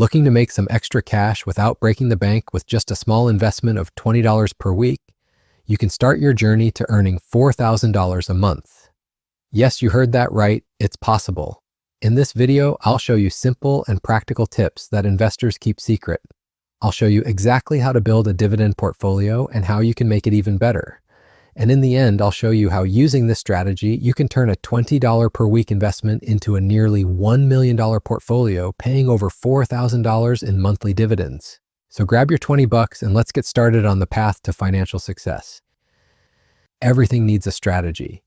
Looking to make some extra cash without breaking the bank with just a small investment of $20 per week? You can start your journey to earning $4,000 a month. Yes, you heard that right, it's possible. In this video, I'll show you simple and practical tips that investors keep secret. I'll show you exactly how to build a dividend portfolio and how you can make it even better. And in the end, I'll show you how using this strategy, you can turn a $20 per week investment into a nearly $1 million portfolio, paying over $4,000 in monthly dividends. So grab your 20 bucks and let's get started on the path to financial success. Everything needs a strategy.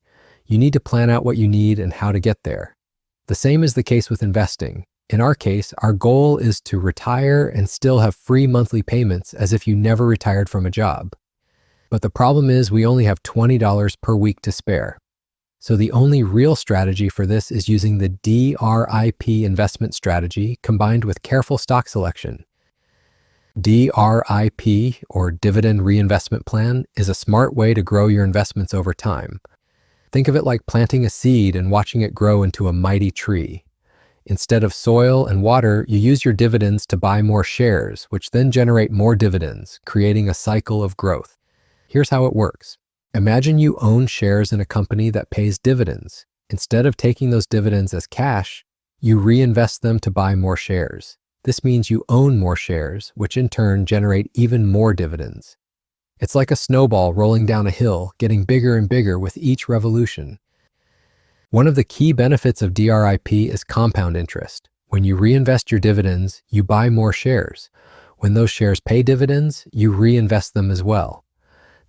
You need to plan out what you need and how to get there. The same is the case with investing. In our case, our goal is to retire and still have free monthly payments as if you never retired from a job. But the problem is we only have $20 per week to spare. So the only real strategy for this is using the DRIP investment strategy combined with careful stock selection. DRIP, or Dividend Reinvestment Plan, is a smart way to grow your investments over time. Think of it like planting a seed and watching it grow into a mighty tree. Instead of soil and water, you use your dividends to buy more shares, which then generate more dividends, creating a cycle of growth. Here's how it works. Imagine you own shares in a company that pays dividends. Instead of taking those dividends as cash, you reinvest them to buy more shares. This means you own more shares, which in turn generate even more dividends. It's like a snowball rolling down a hill, getting bigger and bigger with each revolution. One of the key benefits of DRIP is compound interest. When you reinvest your dividends, you buy more shares. When those shares pay dividends, you reinvest them as well.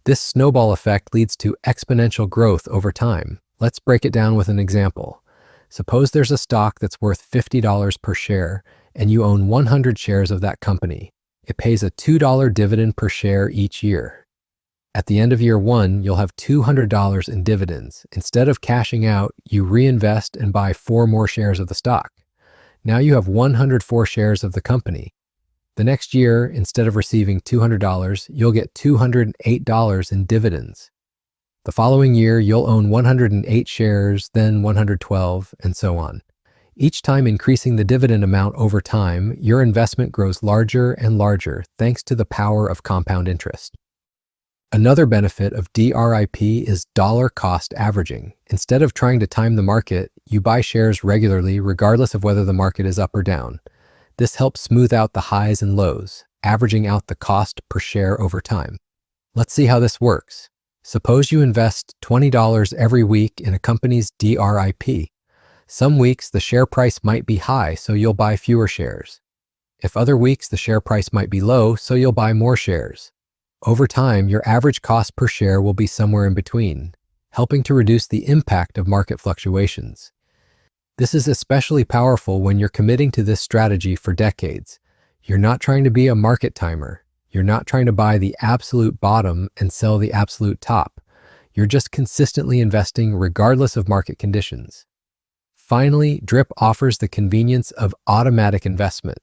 This snowball effect leads to exponential growth over time. Let's break it down with an example. Suppose there's a stock that's worth $50 per share, and you own 100 shares of that company. It pays a $2 dividend per share each year. At the end of year one, you'll have $200 in dividends. Instead of cashing out, you reinvest and buy 4 more shares of the stock. Now you have 104 shares of the company. The next year, instead of receiving $200, you'll get $208 in dividends. The following year, you'll own 108 shares, then 112, and so on. Each time increasing the dividend amount over time, your investment grows larger and larger thanks to the power of compound interest. Another benefit of DRIP is dollar cost averaging. Instead of trying to time the market, you buy shares regularly regardless of whether the market is up or down. This helps smooth out the highs and lows, averaging out the cost per share over time. Let's see how this works. Suppose you invest $20 every week in a company's DRIP. Some weeks the share price might be high, so you'll buy fewer shares. If other weeks the share price might be low, so you'll buy more shares. Over time, your average cost per share will be somewhere in between, helping to reduce the impact of market fluctuations. This is especially powerful when you're committing to this strategy for decades. You're not trying to be a market timer. You're not trying to buy the absolute bottom and sell the absolute top. You're just consistently investing regardless of market conditions. Finally, DRIP offers the convenience of automatic investment.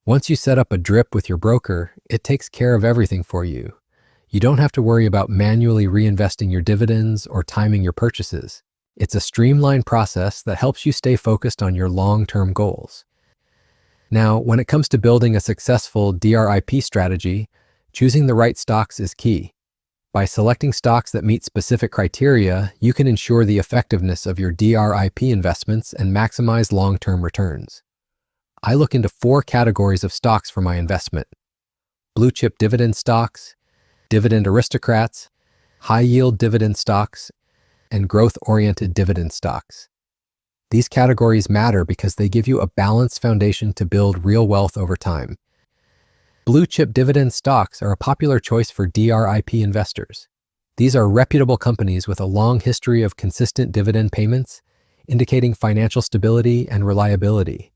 Once you set up a DRIP with your broker, it takes care of everything for you. You don't have to worry about manually reinvesting your dividends or timing your purchases. It's a streamlined process that helps you stay focused on your long-term goals. Now, when it comes to building a successful DRIP strategy, choosing the right stocks is key. By selecting stocks that meet specific criteria, you can ensure the effectiveness of your DRIP investments and maximize long-term returns. I look into 4 categories of stocks for my investment: blue chip dividend stocks, dividend aristocrats, high-yield dividend stocks, and growth-oriented dividend stocks. These categories matter because they give you a balanced foundation to build real wealth over time. Blue chip dividend stocks are a popular choice for DRIP investors. These are reputable companies with a long history of consistent dividend payments, indicating financial stability and reliability.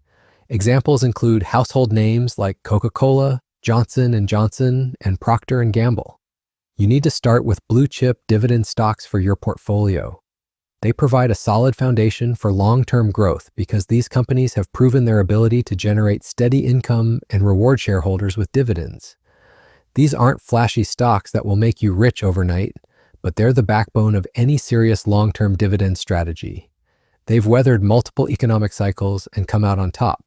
Examples include household names like Coca-Cola, Johnson & Johnson, and Procter & Gamble. You need to start with blue chip dividend stocks for your portfolio. They provide a solid foundation for long-term growth because these companies have proven their ability to generate steady income and reward shareholders with dividends. These aren't flashy stocks that will make you rich overnight, but they're the backbone of any serious long-term dividend strategy. They've weathered multiple economic cycles and come out on top.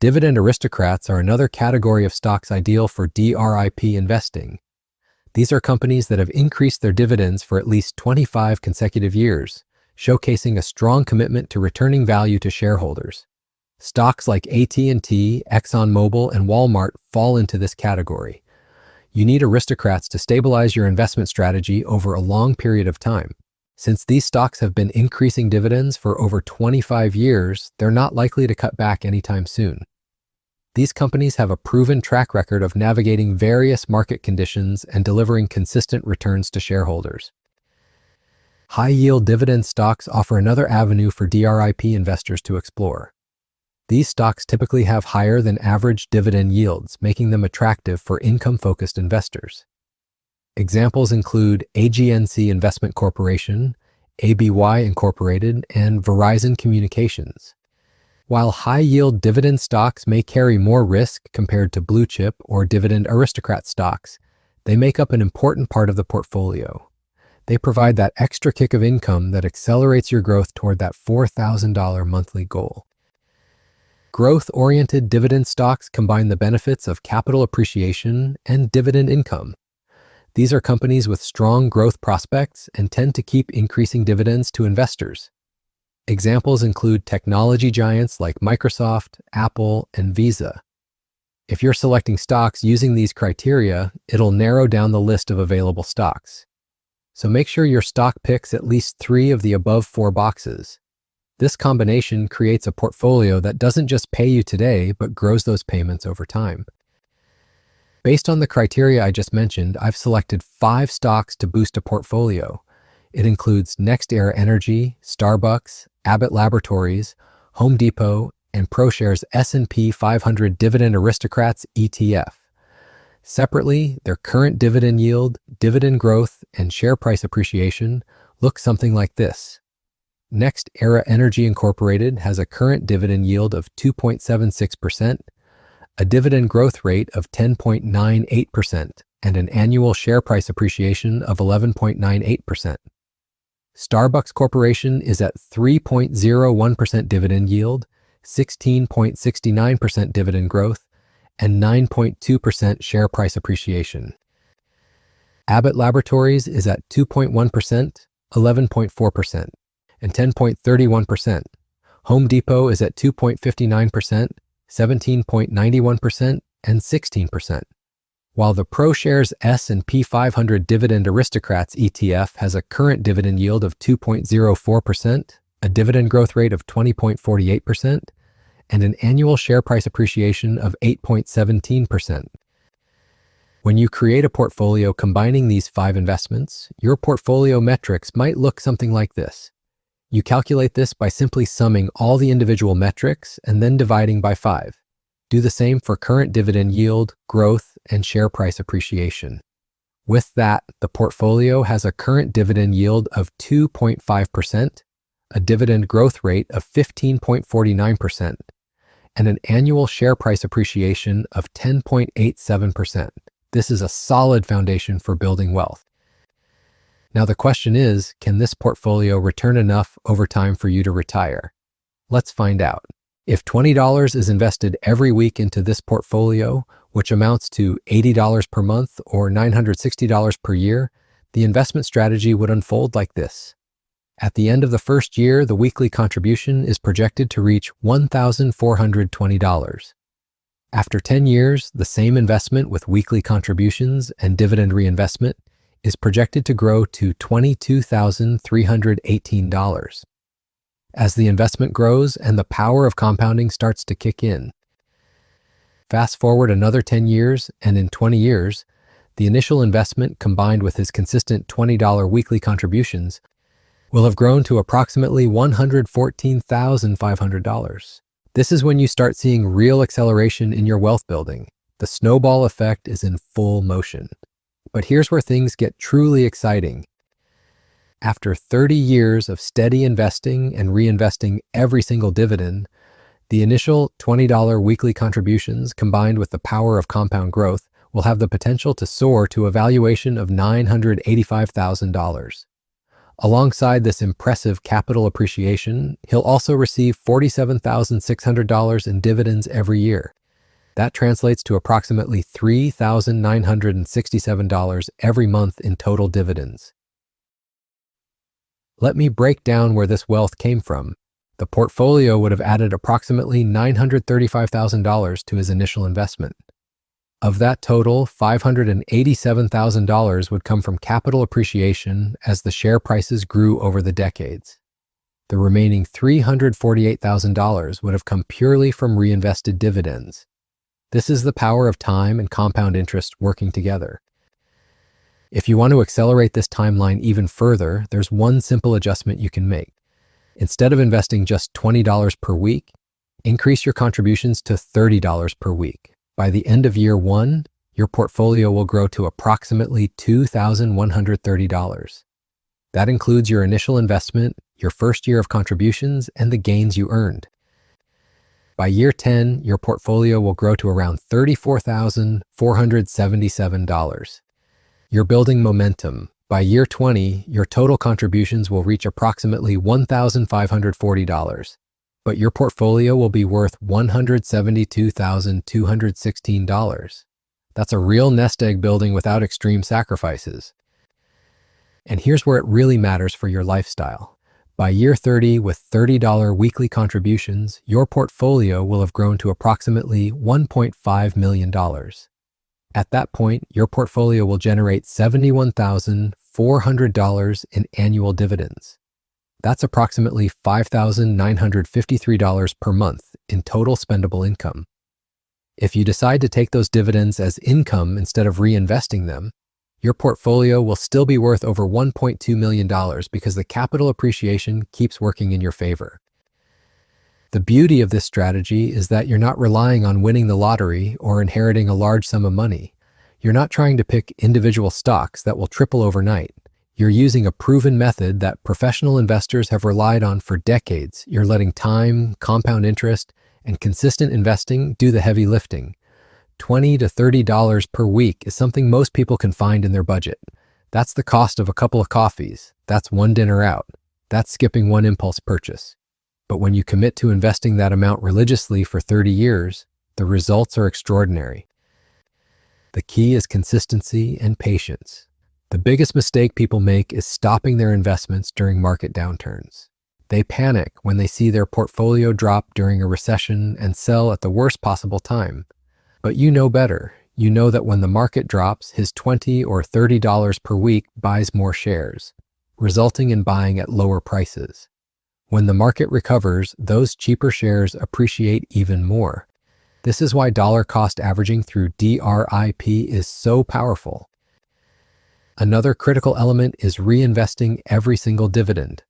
Dividend aristocrats are another category of stocks ideal for DRIP investing. These are companies that have increased their dividends for at least 25 consecutive years, showcasing a strong commitment to returning value to shareholders. Stocks like AT&T, ExxonMobil, and Walmart fall into this category. You need aristocrats to stabilize your investment strategy over a long period of time. Since these stocks have been increasing dividends for over 25 years, they're not likely to cut back anytime soon. These companies have a proven track record of navigating various market conditions and delivering consistent returns to shareholders. High-yield dividend stocks offer another avenue for DRIP investors to explore. These stocks typically have higher than average dividend yields, making them attractive for income-focused investors. Examples include AGNC Investment Corporation, ABY Incorporated, and Verizon Communications. While high-yield dividend stocks may carry more risk compared to blue-chip or dividend aristocrat stocks, they make up an important part of the portfolio. They provide that extra kick of income that accelerates your growth toward that $4,000 monthly goal. Growth-oriented dividend stocks combine the benefits of capital appreciation and dividend income. These are companies with strong growth prospects and tend to keep increasing dividends to investors. Examples include technology giants like Microsoft, Apple, and Visa. If you're selecting stocks using these criteria, it'll narrow down the list of available stocks. So make sure your stock picks at least 3 of the above 4 boxes. This combination creates a portfolio that doesn't just pay you today, but grows those payments over time. Based on the criteria I just mentioned, I've selected 5 stocks to boost a portfolio. It includes NextEra Energy, Starbucks, Abbott Laboratories, Home Depot, and ProShares S&P 500 Dividend Aristocrats ETF. Separately, their current dividend yield, dividend growth, and share price appreciation look something like this. NextEra Energy Incorporated has a current dividend yield of 2.76%, a dividend growth rate of 10.98%, and an annual share price appreciation of 11.98%. Starbucks Corporation is at 3.01% dividend yield, 16.69% dividend growth, and 9.2% share price appreciation. Abbott Laboratories is at 2.1%, 11.4%, and 10.31%. Home Depot is at 2.59%, 17.91%, and 16%. While the ProShares S&P 500 Dividend Aristocrats ETF has a current dividend yield of 2.04%, a dividend growth rate of 20.48%, and an annual share price appreciation of 8.17%. When you create a portfolio combining these 5 investments, your portfolio metrics might look something like this. You calculate this by simply summing all the individual metrics and then dividing by 5. Do the same for current dividend yield, growth, and share price appreciation. With that, the portfolio has a current dividend yield of 2.5%, a dividend growth rate of 15.49%, and an annual share price appreciation of 10.87%. This is a solid foundation for building wealth. Now the question is, can this portfolio return enough over time for you to retire? Let's find out. If $20 is invested every week into this portfolio, which amounts to $80 per month or $960 per year, the investment strategy would unfold like this. At the end of the first year, the weekly contribution is projected to reach $1,420. After 10 years, the same investment with weekly contributions and dividend reinvestment is projected to grow to $22,318. As the investment grows and the power of compounding starts to kick in. Fast forward another 10 years, and in 20 years, the initial investment combined with his consistent $20 weekly contributions will have grown to approximately $114,500. This is when you start seeing real acceleration in your wealth building. The snowball effect is in full motion. But here's where things get truly exciting. After 30 years of steady investing and reinvesting every single dividend, the initial $20 weekly contributions combined with the power of compound growth will have the potential to soar to a valuation of $985,000. Alongside this impressive capital appreciation, he'll also receive $47,600 in dividends every year. That translates to approximately $3,967 every month in total dividends. Let me break down where this wealth came from. The portfolio would have added approximately $935,000 to his initial investment. Of that total, $587,000 would come from capital appreciation as the share prices grew over the decades. The remaining $348,000 would have come purely from reinvested dividends. This is the power of time and compound interest working together. If you want to accelerate this timeline even further, there's one simple adjustment you can make. Instead of investing just $20 per week, increase your contributions to $30 per week. By the end of year one, your portfolio will grow to approximately $2,130. That includes your initial investment, your first year of contributions, and the gains you earned. By year 10, your portfolio will grow to around $34,477. You're building momentum. By year 20, your total contributions will reach approximately $1,540. But your portfolio will be worth $172,216. That's a real nest egg building without extreme sacrifices. And here's where it really matters for your lifestyle. By year 30, with $30 weekly contributions, your portfolio will have grown to approximately $1.5 million. At that point, your portfolio will generate $71,400 in annual dividends. That's approximately $5,953 per month in total spendable income. If you decide to take those dividends as income instead of reinvesting them, your portfolio will still be worth over $1.2 million because the capital appreciation keeps working in your favor. The beauty of this strategy is that you're not relying on winning the lottery or inheriting a large sum of money. You're not trying to pick individual stocks that will triple overnight. You're using a proven method that professional investors have relied on for decades. You're letting time, compound interest, and consistent investing do the heavy lifting. $20 to $30 per week is something most people can find in their budget. That's the cost of a couple of coffees. That's one dinner out. That's skipping one impulse purchase. But when you commit to investing that amount religiously for 30 years, the results are extraordinary. The key is consistency and patience. The biggest mistake people make is stopping their investments during market downturns. They panic when they see their portfolio drop during a recession and sell at the worst possible time. But you know better. You know that when the market drops, his $20 or $30 per week buys more shares, resulting in buying at lower prices. When the market recovers, those cheaper shares appreciate even more. This is why dollar cost averaging through DRIP is so powerful. Another critical element is reinvesting every single dividend.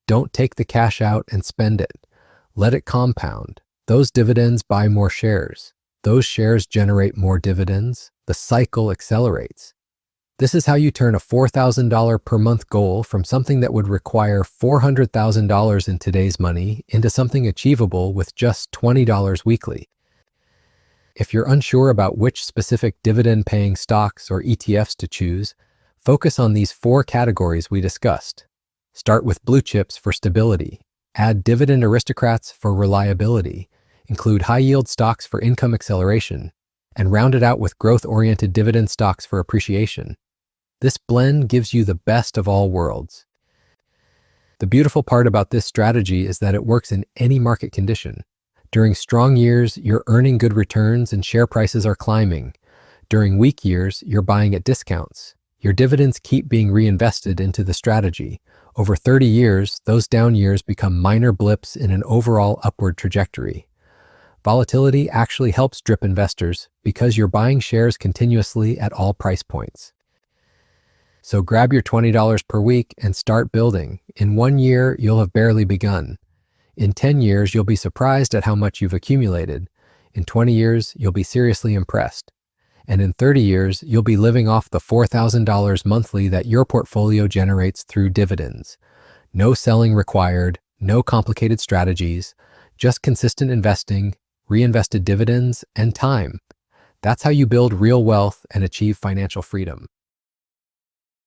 Don't take the cash out and spend it. Let it compound. Those dividends buy more shares. Those shares generate more dividends. The cycle accelerates. This is how you turn a $4,000 per month goal from something that would require $400,000 in today's money into something achievable with just $20 weekly. If you're unsure about which specific dividend-paying stocks or ETFs to choose, focus on these 4 categories we discussed. Start with blue chips for stability. Add dividend aristocrats for reliability. Include high-yield stocks for income acceleration. And round it out with growth-oriented dividend stocks for appreciation. This blend gives you the best of all worlds. The beautiful part about this strategy is that it works in any market condition. During strong years, you're earning good returns and share prices are climbing. During weak years, you're buying at discounts. Your dividends keep being reinvested into the strategy. Over 30 years, those down years become minor blips in an overall upward trajectory. Volatility actually helps drip investors because you're buying shares continuously at all price points. So grab your $20 per week and start building. In 1 year, you'll have barely begun. In 10 years, you'll be surprised at how much you've accumulated. In 20 years, you'll be seriously impressed. And in 30 years, you'll be living off the $4,000 monthly that your portfolio generates through dividends. No selling required, no complicated strategies, just consistent investing, reinvested dividends, and time. That's how you build real wealth and achieve financial freedom.